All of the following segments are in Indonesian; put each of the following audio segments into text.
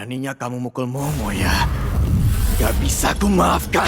Beraninya kamu mukul Momo ya? Gak bisa ku maafkan.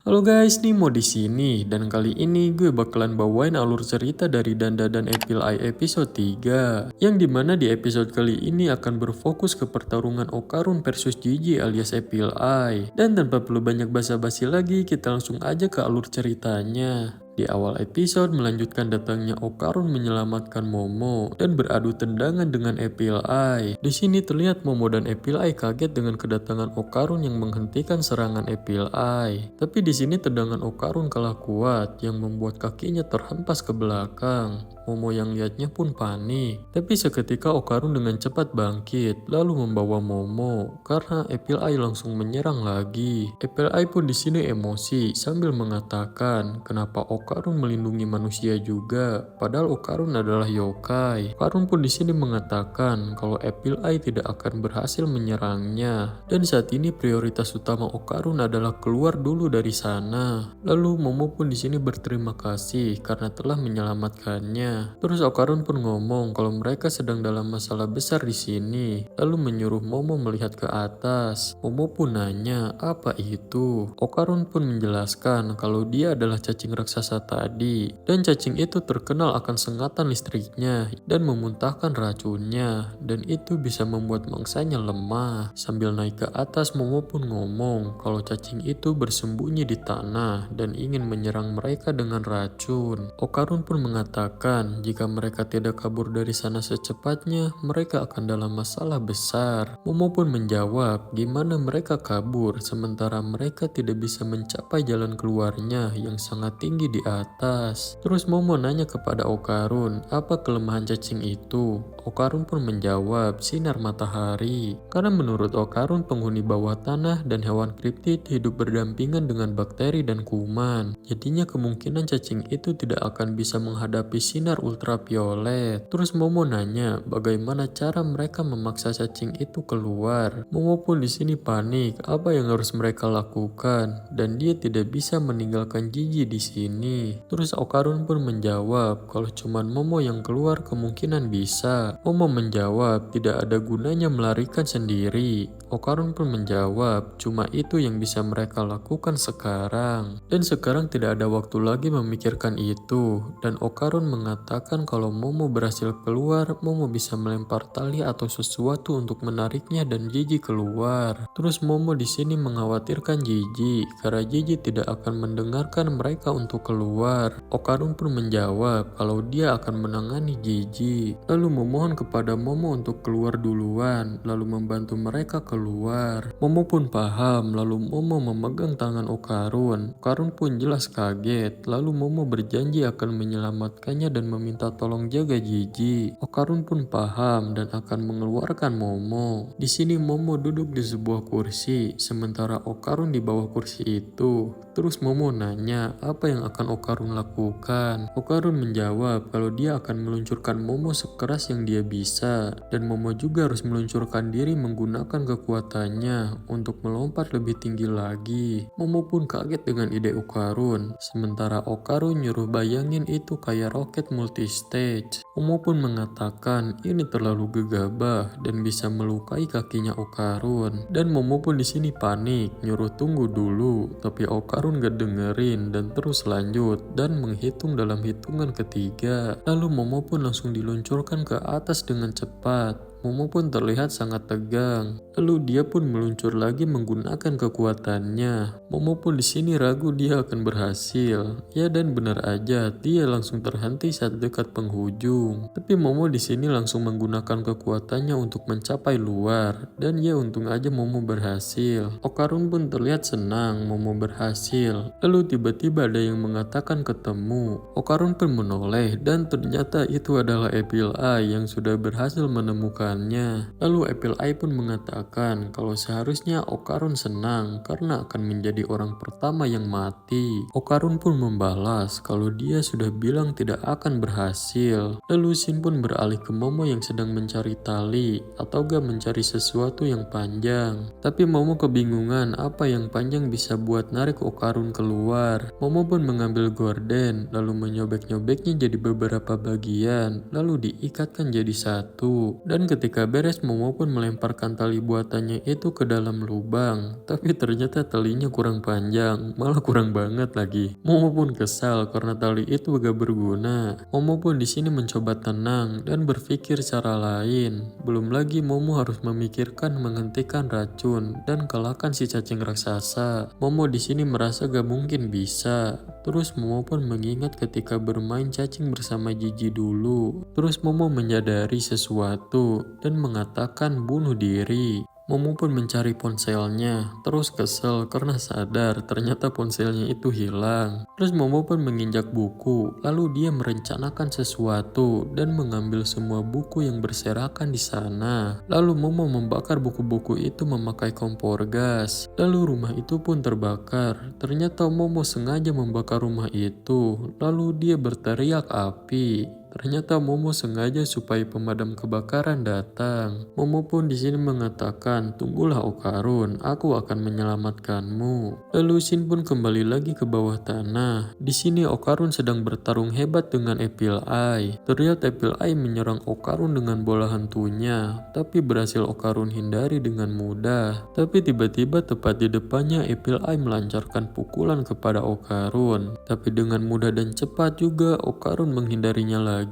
Halo guys, Nimo di sini dan kali ini gue bakalan bawain alur cerita dari Danda dan Apple Eye episode 3 yang dimana di episode kali ini akan berfokus ke pertarungan Okarun versus Gigi alias Apple Eye. Dan tanpa perlu banyak basa-basi lagi, kita langsung aja ke alur ceritanya. Di awal episode melanjutkan datangnya Okarun menyelamatkan Momo dan beradu tendangan dengan Apple Eye. Di sini terlihat Momo dan Apple Eye kaget dengan kedatangan Okarun yang menghentikan serangan Apple Eye. Tapi di sini tendangan Okarun kalah kuat yang membuat kakinya terhempas ke belakang. Momo yang lihatnya pun panik. Tapi seketika Okarun dengan cepat bangkit lalu membawa Momo karena Apple Eye langsung menyerang lagi. Apple Eye pun di sini emosi sambil mengatakan kenapa Okarun melindungi manusia juga, padahal Okarun adalah yokai. Okarun pun di sini mengatakan kalau Apple Eye tidak akan berhasil menyerangnya, dan saat ini prioritas utama Okarun adalah keluar dulu dari sana. Lalu Momo pun di sini berterima kasih karena telah menyelamatkannya. Terus Okarun pun ngomong kalau mereka sedang dalam masalah besar di sini, lalu menyuruh Momo melihat ke atas. Momo pun nanya apa itu. Okarun pun menjelaskan kalau dia adalah cacing raksasa tadi, dan cacing itu terkenal akan sengatan listriknya dan memuntahkan racunnya, dan itu bisa membuat mangsanya lemah. Sambil naik ke atas, Momo pun ngomong kalau cacing itu bersembunyi di tanah dan ingin menyerang mereka dengan racun. Okarun pun mengatakan jika mereka tidak kabur dari sana secepatnya, mereka akan dalam masalah besar. Momo pun menjawab gimana mereka kabur sementara mereka tidak bisa mencapai jalan keluarnya yang sangat tinggi di atas. Terus Momo nanya kepada Okarun apa kelemahan cacing itu. Okarun pun menjawab sinar matahari. Karena menurut Okarun penghuni bawah tanah dan hewan kriptid hidup berdampingan dengan bakteri dan kuman. Jadinya kemungkinan cacing itu tidak akan bisa menghadapi sinar ultraviolet. Terus Momo nanya bagaimana cara mereka memaksa cacing itu keluar. Momo pun di sini panik apa yang harus mereka lakukan dan dia tidak bisa meninggalkan Gigi di sini. Terus Okarun pun menjawab kalau cuman Momo yang keluar kemungkinan bisa. Momo menjawab tidak ada gunanya melarikan sendiri. Okarun pun menjawab cuma itu yang bisa mereka lakukan sekarang. Dan sekarang tidak ada waktu lagi memikirkan itu. Dan Okarun mengatakan kalau Momo berhasil keluar, Momo bisa melempar tali atau sesuatu untuk menariknya dan Gigi keluar. Terus Momo di sini mengkhawatirkan Gigi karena Gigi tidak akan mendengarkan mereka untuk keluar. Okarun pun menjawab kalau dia akan menangani Gigi, lalu memohon kepada Momo untuk keluar duluan, lalu membantu mereka keluar. Momo pun paham, lalu Momo memegang tangan Okarun. Okarun pun jelas kaget, lalu Momo berjanji akan menyelamatkannya dan meminta tolong jaga Gigi. Okarun pun paham dan akan mengeluarkan Momo. Di sini Momo duduk di sebuah kursi, sementara Okarun di bawah kursi itu. Terus Momo nanya apa yang akan Okarun lakukan. Okarun menjawab kalau dia akan meluncurkan Momo sekeras yang dia bisa, dan Momo juga harus meluncurkan diri menggunakan kekuatannya untuk melompat lebih tinggi lagi. Momo pun kaget dengan ide Okarun, sementara Okarun nyuruh bayangin itu kayak roket multistage. Momo pun mengatakan ini terlalu gegabah dan bisa melukai kakinya Okarun, dan Momo pun di sini panik nyuruh tunggu dulu, tapi Okarun gak dengerin dan terus lanjut dan menghitung dalam hitungan ketiga. Lalu Momo pun langsung diluncurkan ke atas dengan cepat. Momo pun terlihat sangat tegang. Lalu dia pun meluncur lagi menggunakan kekuatannya. Momo pun di sini ragu dia akan berhasil. Ya dan benar aja, dia langsung terhenti saat dekat penghujung. Tapi Momo di sini langsung menggunakan kekuatannya untuk mencapai luar. Dan ya untung aja Momo berhasil. Okarun pun terlihat senang Momo berhasil. Lalu tiba-tiba ada yang mengatakan ketemu. Okarun pun menoleh dan ternyata itu adalah Apple Eye yang sudah berhasil menemukan menemukannya. Lalu Apple Eye pun mengatakan kalau seharusnya Okarun senang karena akan menjadi orang pertama yang mati. Okarun pun membalas kalau dia sudah bilang tidak akan berhasil. Lalu Shin pun beralih ke Momo yang sedang mencari tali atau gak mencari sesuatu yang panjang. Tapi Momo kebingungan apa yang panjang bisa buat narik Okarun keluar. Momo pun mengambil gorden lalu menyobek-nyobeknya jadi beberapa bagian lalu diikatkan jadi satu. Dan ketika beres Momo pun melemparkan tali buatannya itu ke dalam lubang. Tapi ternyata talinya kurang panjang, malah kurang banget lagi. Momo pun kesal karena tali itu gak berguna. Momo pun di sini mencoba tenang dan berpikir cara lain. Belum lagi Momo harus memikirkan menghentikan racun dan kalahkan si cacing raksasa. Momo di sini merasa gak mungkin bisa. Terus Momo pun mengingat ketika bermain cacing bersama Gigi dulu. Terus Momo menyadari sesuatu dan mengatakan bunuh diri. Momo pun mencari ponselnya, terus kesel karena sadar ternyata ponselnya itu hilang. Terus Momo pun menginjak buku, lalu dia merencanakan sesuatu dan mengambil semua buku yang berserakan di sana. Lalu Momo membakar buku-buku itu memakai kompor gas. Lalu rumah itu pun terbakar. Ternyata Momo sengaja membakar rumah itu, lalu dia berteriak api. Ternyata Momo sengaja supaya pemadam kebakaran datang. Momo pun di sini mengatakan, "Tunggulah Okarun, aku akan menyelamatkanmu." Lalu Shin pun kembali lagi ke bawah tanah. Di sini Okarun sedang bertarung hebat dengan Apple Eye. Terlihat Apple Eye menyerang Okarun dengan bola hantunya, tapi berhasil Okarun hindari dengan mudah. Tapi tiba-tiba tepat di depannya Apple Eye melancarkan pukulan kepada Okarun. Tapi dengan mudah dan cepat juga Okarun menghindarinya lagi.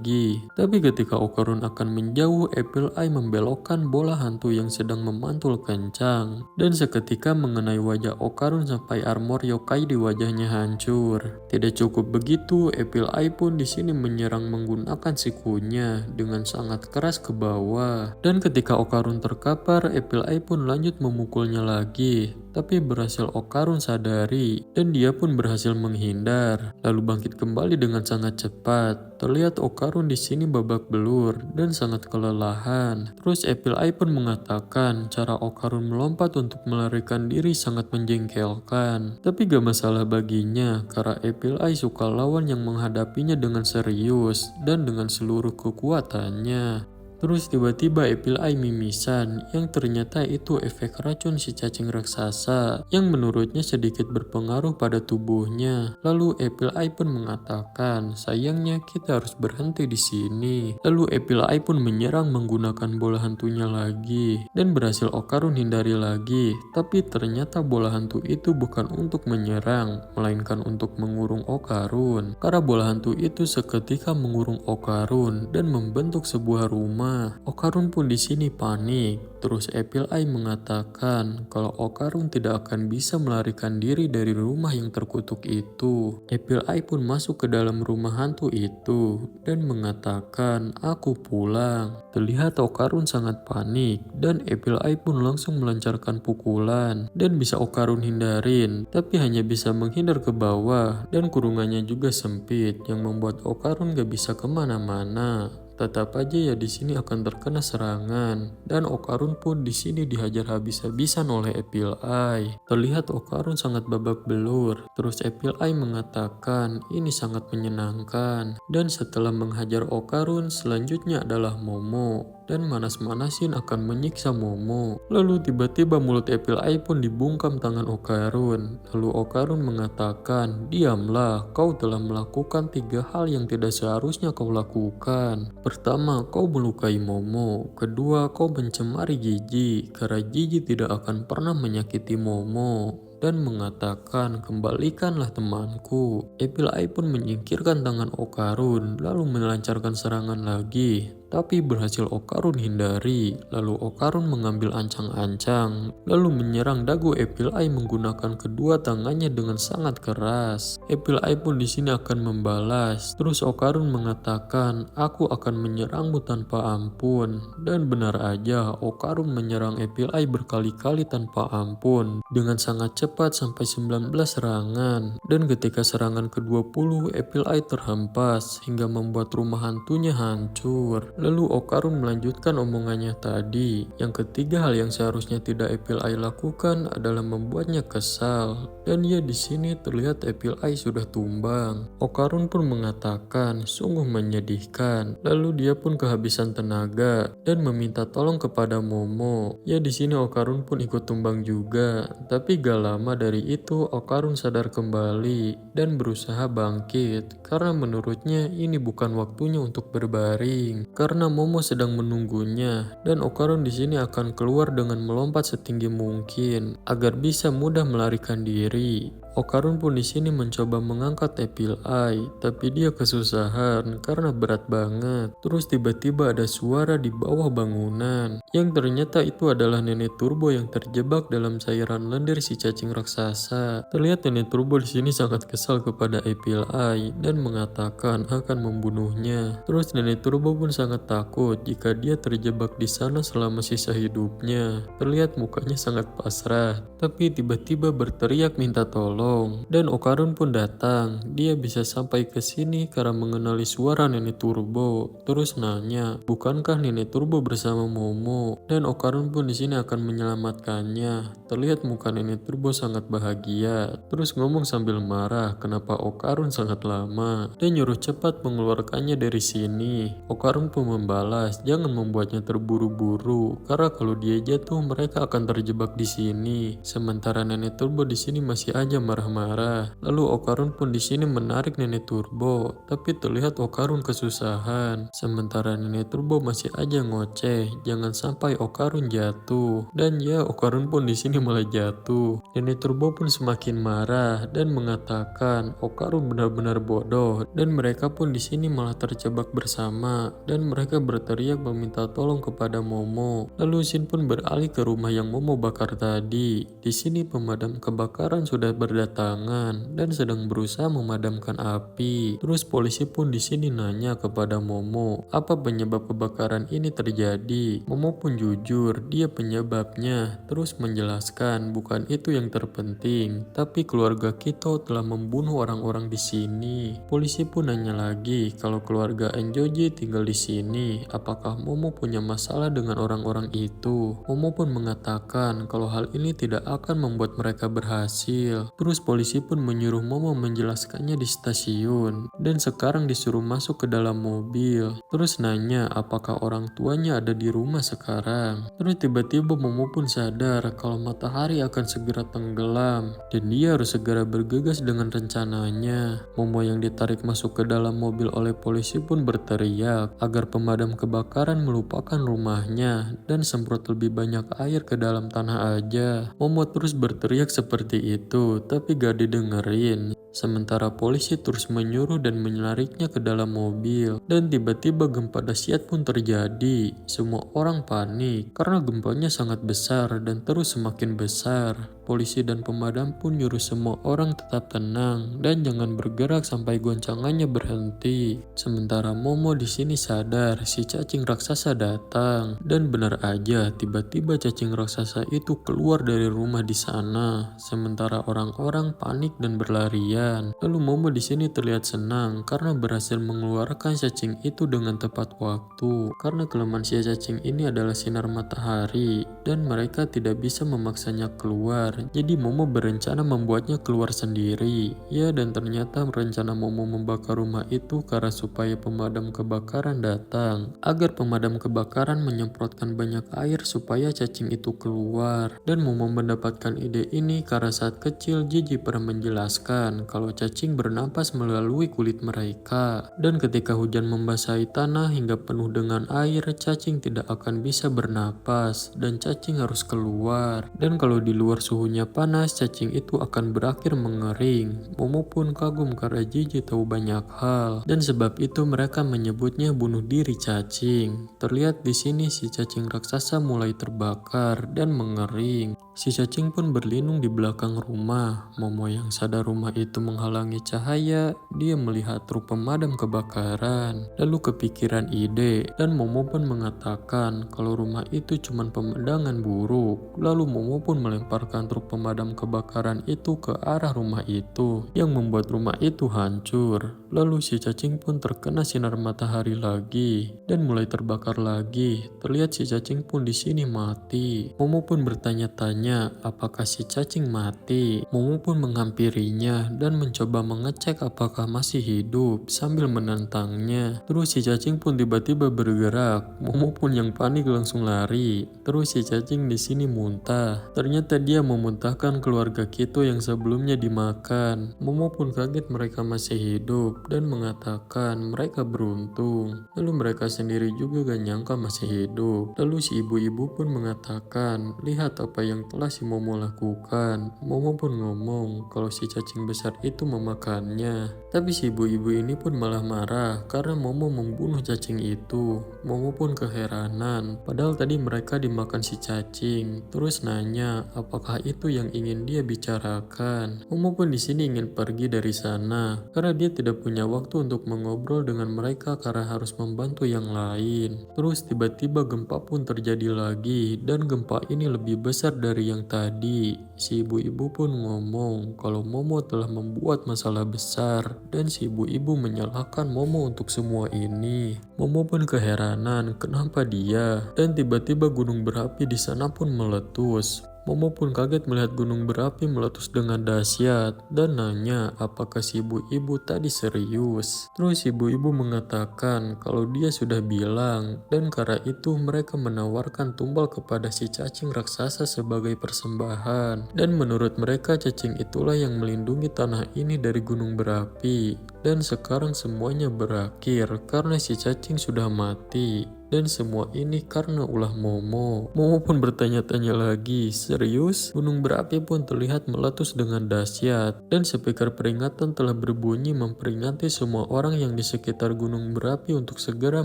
Tapi ketika Okarun akan menjauh, Apple Eye membelokkan bola hantu yang sedang memantul kencang dan seketika mengenai wajah Okarun sampai armor yokai di wajahnya hancur. Tidak cukup begitu, Apple Eye pun di sini menyerang menggunakan sikunya dengan sangat keras ke bawah. Dan ketika Okarun terkapar, Apple Eye pun lanjut memukulnya lagi. Tapi berhasil Okarun sadari dan dia pun berhasil menghindar, lalu bangkit kembali dengan sangat cepat. Terlihat Okarun di sini babak belur dan sangat kelelahan. Terus Apple Eye pun mengatakan cara Okarun melompat untuk melarikan diri sangat menjengkelkan. Tapi gak masalah baginya karena Apple Eye suka lawan yang menghadapinya dengan serius dan dengan seluruh kekuatannya. Terus tiba-tiba Apple Eye mimisan yang ternyata itu efek racun si cacing raksasa yang menurutnya sedikit berpengaruh pada tubuhnya. Lalu Apple Eye pun mengatakan, sayangnya kita harus berhenti di sini. Lalu Apple Eye pun menyerang menggunakan bola hantunya lagi dan berhasil Okarun hindari lagi. Tapi ternyata bola hantu itu bukan untuk menyerang, melainkan untuk mengurung Okarun. Karena bola hantu itu seketika mengurung Okarun dan membentuk sebuah rumah. Okarun pun di sini panik. Terus Apple Eye mengatakan kalau Okarun tidak akan bisa melarikan diri dari rumah yang terkutuk itu. Apple Eye pun masuk ke dalam rumah hantu itu dan mengatakan, "Aku pulang." Terlihat Okarun sangat panik dan Apple Eye pun langsung melancarkan pukulan dan bisa Okarun hindarin, tapi hanya bisa menghindar ke bawah dan kurungannya juga sempit yang membuat Okarun gak bisa kemana-mana. Tetap aja ya di sini akan terkena serangan dan Okarun pun di sini dihajar habis-habisan oleh Apple Eye. Terlihat Okarun sangat babak belur. Terus Apple Eye mengatakan ini sangat menyenangkan dan setelah menghajar Okarun selanjutnya adalah Momo dan manas-manasin akan menyiksa Momo. Lalu tiba-tiba mulut Apple Eye pun dibungkam tangan Okarun. Lalu Okarun mengatakan, "Diamlah, kau telah melakukan 3 hal yang tidak seharusnya kau lakukan. Pertama, kau melukai Momo. Kedua, kau mencemari Gigi karena Gigi tidak akan pernah menyakiti Momo." Dan mengatakan, "Kembalikanlah temanku." Apple Eye pun menyingkirkan tangan Okarun lalu melancarkan serangan lagi. Tapi berhasil Okarun hindari. Lalu Okarun mengambil ancang-ancang lalu menyerang dagu Apple Eye menggunakan kedua tangannya dengan sangat keras. Apple Eye pun di sini akan membalas. Terus Okarun mengatakan, "Aku akan menyerangmu tanpa ampun." Dan benar aja, Okarun menyerang Apple Eye berkali-kali tanpa ampun dengan sangat cepat sampai 19 serangan. Dan ketika serangan ke-20, Apple Eye terhempas hingga membuat rumah hantunya hancur. Lalu Okarun melanjutkan omongannya tadi. Yang ketiga hal yang seharusnya tidak Apple Eye lakukan adalah membuatnya kesal. Dan ya di sini terlihat Apple Eye sudah tumbang. Okarun pun mengatakan sungguh menyedihkan. Lalu dia pun kehabisan tenaga dan meminta tolong kepada Momo. Ya di sini Okarun pun ikut tumbang juga. Tapi gak lama dari itu Okarun sadar kembali dan berusaha bangkit karena menurutnya ini bukan waktunya untuk berbaring karena Momo sedang menunggunya dan Okarun di sini akan keluar dengan melompat setinggi mungkin agar bisa mudah melarikan diri. Okarun pun di sini mencoba mengangkat Apple Eye, tapi dia kesusahan karena berat banget. Terus tiba-tiba ada suara di bawah bangunan, yang ternyata itu adalah Nenek Turbo yang terjebak dalam cairan lendir si cacing raksasa. Terlihat Nenek Turbo di sini sangat kesal kepada Apple Eye dan mengatakan akan membunuhnya. Terus Nenek Turbo pun sangat takut jika dia terjebak di sana selama sisa hidupnya. Terlihat mukanya sangat pasrah, tapi tiba-tiba berteriak minta tolong. Dan Okarun pun datang. Dia bisa sampai ke sini karena mengenali suara Nenek Turbo. Terus nanya, bukankah Nenek Turbo bersama Momo? Dan Okarun pun di sini akan menyelamatkannya. Terlihat muka Nenek Turbo sangat bahagia. Terus ngomong sambil marah kenapa Okarun sangat lama dan nyuruh cepat mengeluarkannya dari sini. Okarun pun membalas, jangan membuatnya terburu-buru karena kalau dia jatuh mereka akan terjebak di sini. Sementara Nenek Turbo di sini masih aja marah-marah. Lalu Okarun pun di sini menarik Nenek Turbo, tapi terlihat Okarun kesusahan. Sementara Nenek Turbo masih aja ngoceh, jangan sampai Okarun jatuh. Dan ya Okarun pun di sini malah jatuh. Nenek Turbo pun semakin marah dan mengatakan Okarun benar-benar bodoh dan mereka pun di sini malah terjebak bersama dan mereka berteriak meminta tolong kepada Momo. Lalu Shin pun beralih ke rumah yang Momo bakar tadi. Di sini pemadam kebakaran sudah berdatangan dan sedang berusaha memadamkan api. Terus polisi pun di sini nanya kepada Momo, apa penyebab kebakaran ini terjadi? Momo pun jujur, dia penyebabnya. Terus menjelaskan, bukan itu yang terpenting, tapi keluarga Kito telah membunuh orang-orang di sini. Polisi pun nanya lagi, kalau keluarga Enjoji tinggal di sini, apakah Momo punya masalah dengan orang-orang itu? Momo pun mengatakan kalau hal ini tidak akan membuat mereka berhasil. Terus polisi pun menyuruh Momo menjelaskannya di stasiun dan sekarang disuruh masuk ke dalam mobil. Terus nanya apakah orang tuanya ada di rumah sekarang. Terus tiba-tiba Momo pun sadar kalau matahari akan segera tenggelam dan dia harus segera bergegas dengan rencananya. Momo yang ditarik masuk ke dalam mobil oleh polisi pun berteriak agar pemadam kebakaran melupakan rumahnya dan semprot lebih banyak air ke dalam tanah aja. Momo terus berteriak seperti itu, tapi gak didengerin. Sementara polisi terus menyuruh dan menariknya ke dalam mobil. Dan tiba-tiba gempa dahsyat pun terjadi. Semua orang panik karena gempanya sangat besar dan terus semakin besar. Polisi dan pemadam pun nyuruh semua orang tetap tenang dan jangan bergerak sampai goncangannya berhenti. Sementara Momo di sini sadar si cacing raksasa datang dan benar aja tiba-tiba cacing raksasa itu keluar dari rumah di sana. Sementara orang-orang panik dan berlarian. Lalu Momo di sini terlihat senang karena berhasil mengeluarkan cacing itu dengan tepat waktu. Karena kelemahan si cacing ini adalah sinar matahari dan mereka tidak bisa memaksanya keluar. Jadi Momo berencana membuatnya keluar sendiri. Ya dan ternyata rencana Momo membakar rumah itu karena supaya pemadam kebakaran datang. Agar pemadam kebakaran menyemprotkan banyak air supaya cacing itu keluar. Dan Momo mendapatkan ide ini karena saat kecil Gigi pernah menjelaskan kalau cacing bernapas melalui kulit mereka. Dan ketika hujan membasahi tanah hingga penuh dengan air, cacing tidak akan bisa bernapas dan cacing harus keluar. Dan kalau di luar suhunya panas, cacing itu akan berakhir mengering. Momo pun kagum karena Gigi tahu banyak hal dan sebab itu mereka menyebutnya bunuh diri cacing. Terlihat di sini si cacing raksasa mulai terbakar dan mengering. Si cacing pun berlindung di belakang rumah. Momo yang sadar rumah itu menghalangi cahaya, dia melihat truk pemadam kebakaran. Lalu kepikiran ide dan Momo pun mengatakan kalau rumah itu cuma pemandangan buruk. Lalu Momo pun melemparkan truk pemadam kebakaran itu ke arah rumah itu yang membuat rumah itu hancur. Lalu si cacing pun terkena sinar matahari lagi dan mulai terbakar lagi. Terlihat si cacing pun di sini mati. Momo pun bertanya-tanya apakah si cacing mati. Momo pun menghampirinya dan mencoba mengecek apakah masih hidup sambil menantangnya. Terus si cacing pun tiba-tiba bergerak. Momo pun yang panik langsung lari. Terus si cacing di sini muntah. Ternyata dia memuntahkan keluarga Kito yang sebelumnya dimakan. Momo pun kaget mereka masih hidup dan mengatakan mereka beruntung. Lalu mereka sendiri juga gak nyangka masih hidup. Lalu si ibu-ibu pun mengatakan, lihat apa yang telah si Momo lakukan. Momo pun ngomong kalau si cacing besar itu memakannya. Tapi si ibu-ibu ini pun malah marah karena Momo membunuh cacing itu. Momo pun keheranan, padahal tadi mereka dimakan si cacing. Terus nanya apakah itu yang ingin dia bicarakan. Momo pun di sini ingin pergi dari sana karena dia tidak punya waktu untuk mengobrol dengan mereka karena harus membantu yang lain. Terus tiba-tiba gempa pun terjadi lagi dan gempa ini lebih besar dari yang tadi. Si ibu-ibu pun ngomong kalau Momo telah membuat masalah besar dan si ibu-ibu menyalahkan Momo untuk semua ini. Momo pun keheranan kenapa dia, dan tiba-tiba gunung berapi di sana pun meletus. Momo pun kaget melihat gunung berapi meletus dengan dahsyat dan nanya apakah si ibu-ibu tadi serius. Terus ibu-ibu mengatakan kalau dia sudah bilang dan karena itu mereka menawarkan tumbal kepada si cacing raksasa sebagai persembahan. Dan menurut mereka cacing itulah yang melindungi tanah ini dari gunung berapi. Dan sekarang semuanya berakhir karena si cacing sudah mati. Dan semua ini karena ulah Momo. Momo pun bertanya-tanya lagi, serius? Gunung berapi pun terlihat meletus dengan dahsyat. Dan speaker peringatan telah berbunyi memperingati semua orang yang di sekitar gunung berapi untuk segera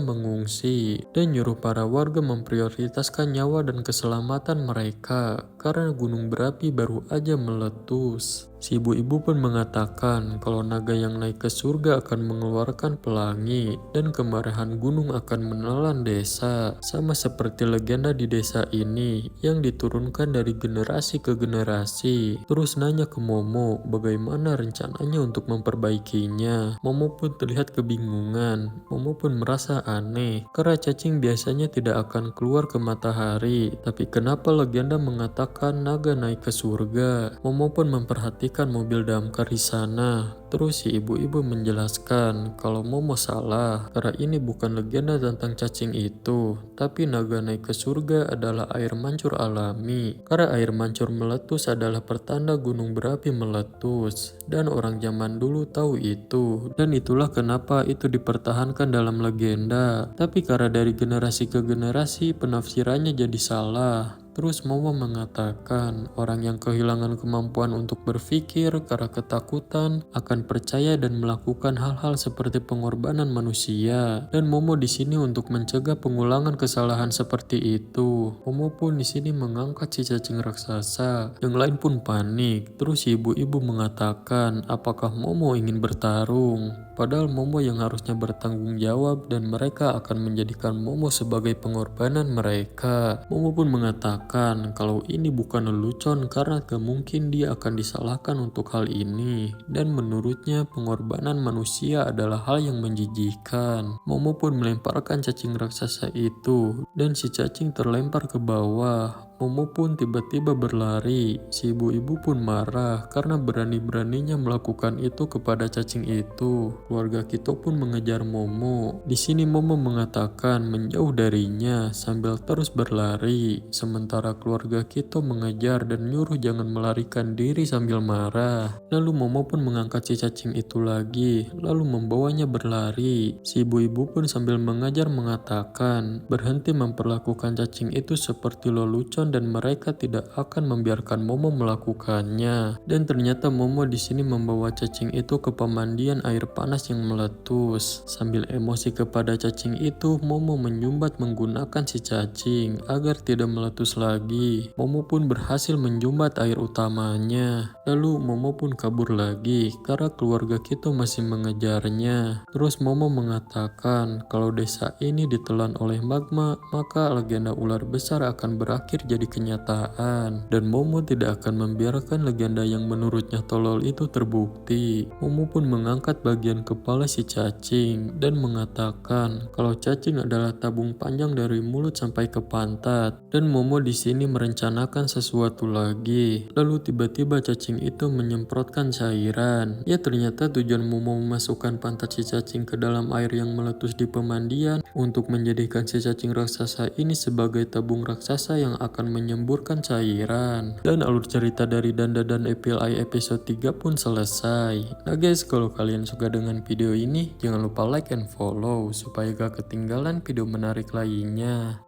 mengungsi. Dan nyuruh para warga memprioritaskan nyawa dan keselamatan mereka. Karena gunung berapi baru aja meletus. Si ibu-ibu pun mengatakan kalau naga yang naik ke surga akan mengeluarkan pelangi dan kemarahan gunung akan menelan desa. Sama seperti legenda di desa ini yang diturunkan dari generasi ke generasi. Terus nanya ke Momo bagaimana rencananya untuk memperbaikinya. Momo pun terlihat kebingungan. Momo pun merasa aneh karena cacing biasanya tidak akan keluar ke matahari. Tapi kenapa legenda mengatakan naga naik ke surga? Momo pun memperhatikan mobil damkar di sana. Terus si ibu-ibu menjelaskan kalau Momo salah karena ini bukan legenda tentang cacing itu, tapi naga naik ke surga adalah air mancur alami. Karena air mancur meletus adalah pertanda gunung berapi meletus dan orang zaman dulu tahu itu, dan itulah kenapa itu dipertahankan dalam legenda. Tapi karena dari generasi ke generasi penafsirannya jadi salah. Terus Momo mengatakan orang yang kehilangan kemampuan untuk berpikir karena ketakutan akan percaya dan melakukan hal-hal seperti pengorbanan manusia. Dan Momo di sini untuk mencegah pengulangan kesalahan seperti itu. Momo pun di sini mengangkat si cacing raksasa. Yang lain pun panik. Terus ibu-ibu mengatakan apakah Momo ingin bertarung. Padahal Momo yang harusnya bertanggung jawab dan mereka akan menjadikan Momo sebagai pengorbanan mereka. Momo pun mengatakan kalau ini bukan lelucon karena mungkin dia akan disalahkan untuk hal ini. Dan menurutnya pengorbanan manusia adalah hal yang menjijikkan. Momo pun melemparkan cacing raksasa itu dan si cacing terlempar ke bawah. Momo pun tiba-tiba berlari. Si ibu-ibu pun marah karena berani-beraninya melakukan itu kepada cacing itu. Keluarga Kito pun mengejar Momo. Di sini Momo mengatakan menjauh darinya sambil terus berlari. Sementara keluarga Kito mengejar dan nyuruh jangan melarikan diri sambil marah. Lalu Momo pun mengangkat si cacing itu lagi, lalu membawanya berlari. Si ibu-ibu pun sambil mengajar mengatakan berhenti memperlakukan cacing itu seperti lelucon dan mereka tidak akan membiarkan Momo melakukannya. Dan ternyata Momo di sini membawa cacing itu ke pemandian air panas yang meletus. Sambil emosi kepada cacing itu, Momo menyumbat menggunakan si cacing agar tidak meletus lagi. Momo pun berhasil menyumbat air utamanya. Lalu Momo pun kabur lagi karena keluarga Kito masih mengejarnya. Terus Momo mengatakan kalau desa ini ditelan oleh magma, maka legenda ular besar akan berakhir menjadi kenyataan. Dan Momo tidak akan membiarkan legenda yang menurutnya tolol itu terbukti. Momo pun mengangkat bagian kepala si cacing dan mengatakan kalau cacing adalah tabung panjang dari mulut sampai ke pantat. Dan Momo di sini merencanakan sesuatu lagi. Lalu tiba-tiba cacing itu menyemprotkan cairan. Ya ternyata tujuan Momo memasukkan pantat si cacing ke dalam air yang meletus di pemandian untuk menjadikan si cacing raksasa ini sebagai tabung raksasa yang akan menyemburkan cairan. Dan alur cerita dari Danda dan Evil Eye episode 3 pun selesai. Nah guys, kalau kalian suka dengan video ini, jangan lupa like and follow supaya gak ketinggalan video menarik lainnya.